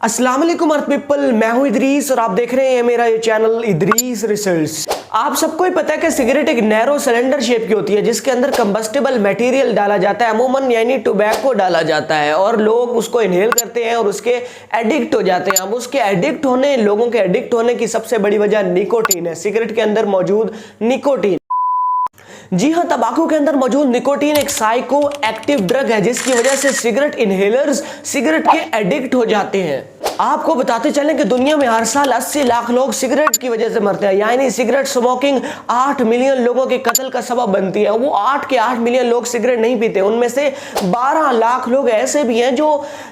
अस्सलाम वालेकुम अर्थ पीपल, मैं हूं इदरीस और आप देख रहे हैं मेरा ये चैनल इदरीस रिसर्च। आप सबको ही पता है कि सिगरेट एक नैरो सिलेंडर शेप की होती है जिसके अंदर कंबस्टेबल मटेरियल डाला जाता है, अमूमन यानी टोबैको डाला जाता है और लोग उसको इनहेल करते हैं और उसके एडिक्ट हो जाते हैं। अब उसके एडिक्ट होने, लोगों के एडिक्ट होने की सबसे बड़ी वजह निकोटीन है, सिगरेट के अंदर मौजूद निकोटीन। जी हाँ, तंबाकू के अंदर मौजूद निकोटीन एक साइको एक्टिव ड्रग है जिसकी वजह से सिगरेट इनहेलर्स सिगरेट के एडिक्ट हो जाते हैं। आपको बताते चलें कि दुनिया में हर साल 80 लाख लोग सिगरेट की वजह से मरते हैं, यानी सिगरेट स्मोकिंग 8 मिलियन लोगों के कत्ल का सबब बनती है। वो 8 के 8 मिलियन लोग सिगरेट नहीं पीते, उनमें से 12 लाख लोग ऐसे भी हैं जो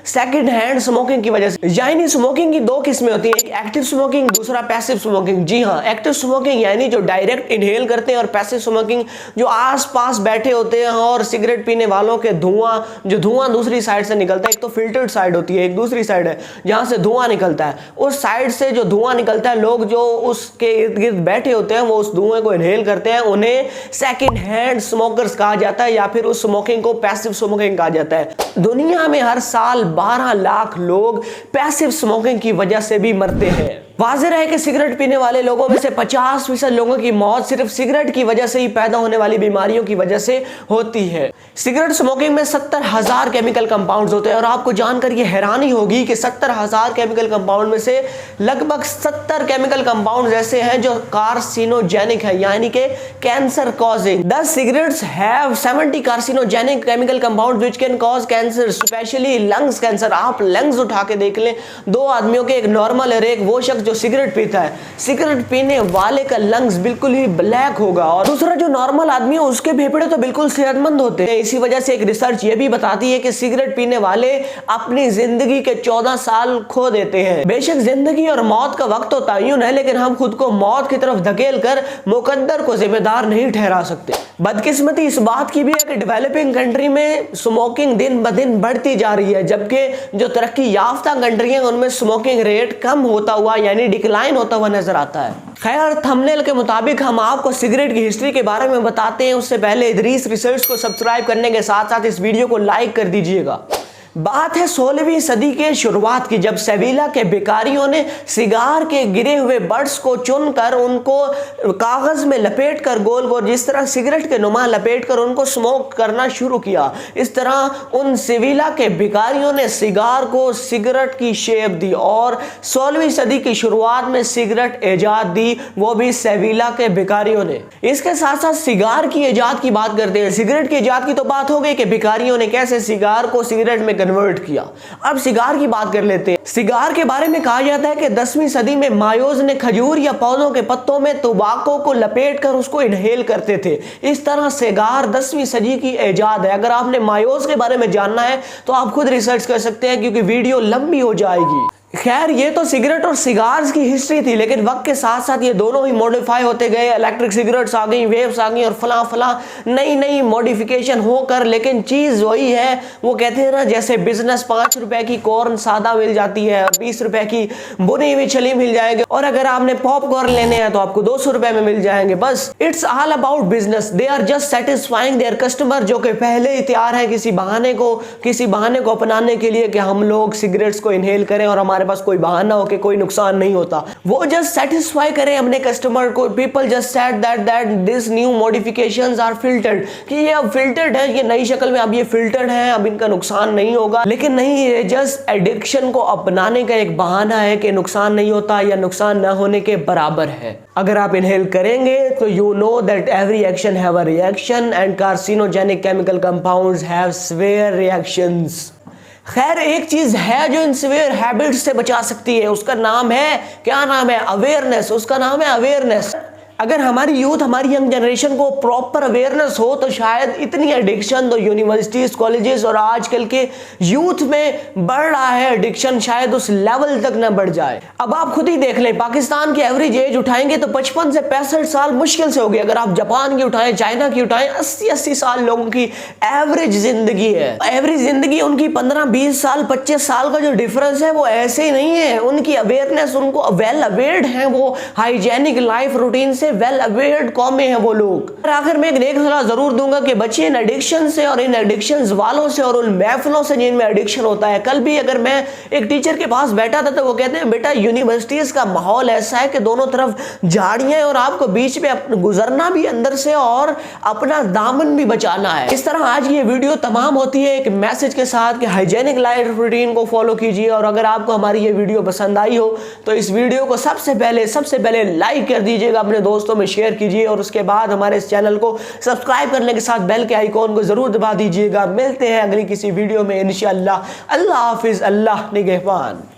सेकंड हैंड स्मोकिंग की वजह से। यानी स्मोकिंग की दो किस्में होती हैं, एक एक्टिव स्मोकिंग, दूसरा पैसिव स्मोकिंग। जी हाँ, एक्टिव स्मोकिंग यानी जो डायरेक्ट इनहेल करते हैं और पैसिव स्मोकिंग जो आसपास बैठे होते हैं और सिगरेट पीने वालों के धुआं दूसरी साइड से निकलता है। एक तो फिल्टर्ड साइड होती है, एक दूसरी साइड है जहां से धुआं निकलता है। उस साइड से जो धुआं निकलता है, लोग जो उसके इर्द गिर्द बैठे होते हैं वो उस धुएं को इनहेल करते हैं, उन्हें सेकंड हैंड स्मोकर्स कहा जाता है या फिर उस स्मोकिंग को पैसिव स्मोकिंग कहा जाता है। दुनिया में हर साल 12 लाख लोग पैसिव स्मोकिंग की वजह से भी मरते हैं। वाज़ेह है कि सिगरेट पीने वाले लोगों में से 50% लोगों की मौत सिर्फ सिगरेट की वजह से ही पैदा होने वाली बीमारियों की वजह से होती है। सिगरेट स्मोकिंग में 70,000 केमिकल कंपाउंड्स होते हैं और आपको जानकर ये हैरानी होगी कि 70,000 केमिकल कंपाउंड में से लगभग 70 केमिकल कंपाउंड्स ऐसे हैं जो कार्सिनोजेनिक है, यानी कि cancer causing. 10 cigarettes have 70 carcinogenic chemical compounds which can cause cancer, specially lungs cancer. आप लंग्स उठा के देख लें, 2 आदमियों के, एक नॉर्मल और एक वो शख्स जो सिगरेट पीता है, सिगरेट पीने वाले का लंग्स बिल्कुल ही ब्लैक होगा और दूसरा जो नॉर्मल आदमी है उसके फेफड़े तो बिल्कुल सेहतमंद होते हैं। इसी वजह से एक रिसर्च ये भी बताती है कि सिगरेट पीने वाले अपनी जिंदगी के 14 साल खो देते हैं। बेशक जिंदगी और मौत का वक्त तो तय्युन है, लेकिन हम खुद को मौत की तरफ धकेल कर मुकद्दर को जिम्मेदार नहीं ठहरा सकते। बदकिस्मती इस बात की भी है कि डेवलपिंग कंट्री में स्मोकिंग दिन ब दिन बढ़ती जा रही है, जबकि जो तरक्की याफ्ता कंट्री है उनमें स्मोकिंग रेट कम होता हुआ यानी डिक्लाइन होता हुआ नजर आता है। खैर, थंबनेल के मुताबिक हम आपको सिगरेट की हिस्ट्री के बारे में बताते हैं, उससे पहले इदरीस रिसर्च को सब्सक्राइब करने के साथ साथ इस वीडियो को लाइक कर दीजिएगा। बात है 16वीं सदी के शुरुआत की, जब सेविला के बेकारियों ने सिगार के गिरे हुए बड्स को चुनकर उनको कागज में लपेटकर गोल गोल जिस तरह सिगरेट के नुमा लपेटकर उनको स्मोक करना शुरू किया। इस तरह उन सेविला के बेकारियों ने सिगार को सिगरेट की शेप दी और 16वीं सदी की शुरुआत में सिगरेट इजाद दी, वो भी सेविला के बेकारियों ने। इसके साथ साथ सिगार की इजाद की बात करते हैं। सिगरेट की इजाद की तो बात हो गई कि बेकारियों ने कैसे सिगार को सिगरेट में कन्वर्ट किया। अब सिगार की बात कर लेते हैं। सिगार के बारे में कहा जाता है कि 10वीं सदी में मायोज ने खजूर या पौधों के पत्तों में तंबाकू को लपेटकर उसको इनहेल करते थे। इस तरह सिगार 10वीं सदी की इजाद है। अगर आपने मायोज के बारे में जानना है तो आप खुद रिसर्च कर सकते हैं क्योंकि वीडियो लंबी हो जाएगी। खैर, ये तो सिगरेट और सिगार्स की हिस्ट्री थी, लेकिन वक्त के साथ साथ ये दोनों ही मॉडिफाई होते गए। इलेक्ट्रिक सिगरेट्स आ गई, वेव्स आ गई और फला नई नई मॉडिफिकेशन होकर, लेकिन चीज वही है। वो कहते हैं ना, जैसे बिजनेस 5 रुपए की कॉर्न सादा मिल जाती है, 20 रुपए की बुनी हुई छली मिल जाएगी और अगर आपने पॉपकॉर्न लेने हैं तो आपको 200 रुपए में मिल जाएंगे। बस it's all about business. They are just satisfying their customer, जो कि पहले ही तैयार है किसी बहाने को अपनाने के लिए कि हम लोग सिगरेट्स को इनहेल करें और हमारे पास कोई बहाना हो कि कोई नुकसान नहीं होता। वो जस्ट सेटिस्फाई करें अपने कस्टमर को। People just said that this new modifications are filtered, कि ये अब फिल्टर्ड है, ये नई शक्ल में अब ये फिल्टर्ड है, अब इनका नुकसान नहीं होगा। लेकिन नहीं, ये जस्ट एडिक्शन को अपनाने का एक बहाना है कि नुकसान नहीं होता या नुकसान न होने के बराबर है। अगर आप इनहेल करेंगे तो you know that every action have a reaction and carcinogenic chemical compounds have severe reactions. खैर, एक चीज है जो इन सिवियर हैबिट्स से बचा सकती है, उसका नाम है, क्या नाम है? अवेयरनेस। उसका नाम है अवेयरनेस। अगर हमारी यूथ, हमारी यंग जनरेशन को प्रॉपर अवेयरनेस हो तो शायद इतनी एडिक्शन तो यूनिवर्सिटीज, कॉलेजेस और आजकल के यूथ में बढ़ रहा है, एडिक्शन शायद उस लेवल तक ना बढ़ जाए। अब आप खुद ही देख लें, पाकिस्तान की एवरेज एज उठाएंगे तो 55 से 65 साल मुश्किल से होगी। अगर आप जापान की उठाएं, चाइना की उठाएं, 80-80 साल लोगों की एवरेज जिंदगी है। एवरेज जिंदगी उनकी 15-20 साल, 25 साल का जो डिफरेंस है वो ऐसे ही नहीं है। उनकी अवेयरनेस, उनको वेल अवेयर्ड है वो हाइजेनिक लाइफ रूटीन से, से वेल अवेयर्ड कौमें हैं वो लोग। और आखिर में एक नेक सलाह जरूर दूंगा कि बचिए इन एडिक्शन से और इन एडिक्शन वालों से और उन महफिलों से जिनमें एडिक्शन होता है। कल भी अगर मैं एक टीचर के पास बैठा था तो वो कहते हैं बेटा यूनिवर्सिटीज का माहौल ऐसा है कि दोनों तरफ झाड़ियां और आपको बीच में गुजरना भी अंदर से और अपना दामन भी बचाना है। इस तरह आज ये वीडियो तमाम होती है एक मैसेज के साथ कि हाइजेनिक लाइफ रूटीन को फॉलो कीजिए। और अगर आपको हमारी ये वीडियो पसंद आई हो तो इस वीडियो को सबसे पहले लाइक कर दीजिएगा, अपने दोस्तों में शेयर कीजिए और उसके बाद हमारे इस चैनल को सब्सक्राइब करने के साथ बेल के आइकॉन को जरूर दबा दीजिएगा। मिलते हैं अगली किसी वीडियो में इंशाअल्लाह। अल्लाह हाफिज, अल्लाह निगहबान।